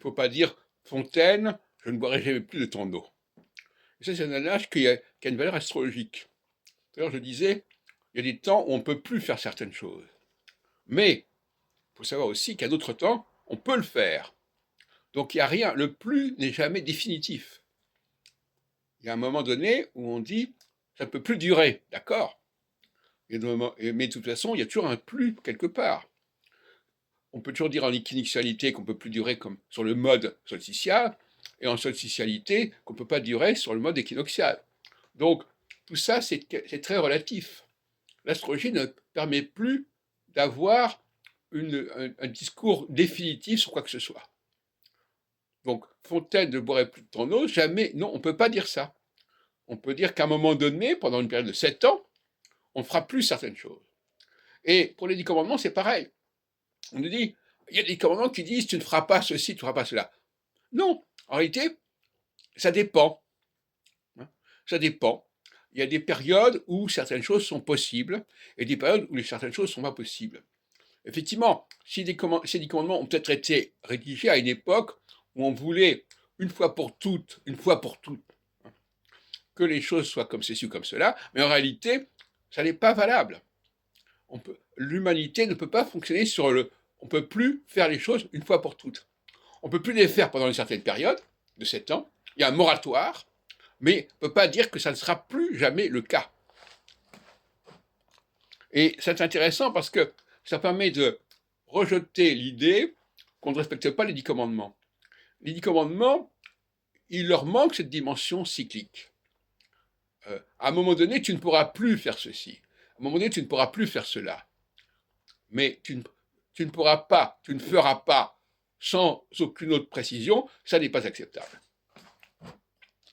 faut pas dire Fontaine, je ne boirai jamais plus de ton eau. Et ça, c'est un adage qui a une valeur astrologique. D'ailleurs, je disais, il y a des temps où on ne peut plus faire certaines choses. Mais il faut savoir aussi qu'à d'autres temps, on peut le faire. Donc il n'y a rien, le plus n'est jamais définitif. Il y a un moment donné où on dit, ça ne peut plus durer, d'accord? Mais de toute façon, il y a toujours un plus quelque part. On peut toujours dire en équinoctialité qu'on ne peut plus durer comme sur le mode solsticial, et en solsticialité qu'on ne peut pas durer sur le mode équinoxial. Donc, tout ça, c'est très relatif. L'astrologie ne permet plus d'avoir un discours définitif sur quoi que ce soit. Donc, Fontaine ne boirait plus de ton eau, jamais, non, on ne peut pas dire ça. On peut dire qu'à un moment donné, pendant une période de 7 ans, on ne fera plus certaines choses. Et pour les 10 commandements, c'est pareil. On nous dit, il y a des commandements qui disent, tu ne feras pas ceci, tu ne feras pas cela. Non, en réalité, ça dépend. Ça dépend. Il y a des périodes où certaines choses sont possibles et des périodes où certaines choses ne sont pas possibles. Effectivement, ces 10 commandements ont peut-être été rédigés à une époque où on voulait, une fois pour toutes, que les choses soient comme ceci ou comme cela, mais en réalité, ça n'est pas valable. L'humanité ne peut pas fonctionner sur le... On ne peut plus faire les choses une fois pour toutes. On ne peut plus les faire pendant une certaine période, de 7 ans. Il y a un moratoire, mais on ne peut pas dire que ça ne sera plus jamais le cas. Et c'est intéressant parce que ça permet de rejeter l'idée qu'on ne respecte pas les 10 commandements. Les 10 commandements, il leur manque cette dimension cyclique. À un moment donné, tu ne pourras plus faire ceci. À un moment donné, tu ne pourras plus faire cela. Mais tu ne pourras pas, tu ne feras pas sans aucune autre précision, ça n'est pas acceptable.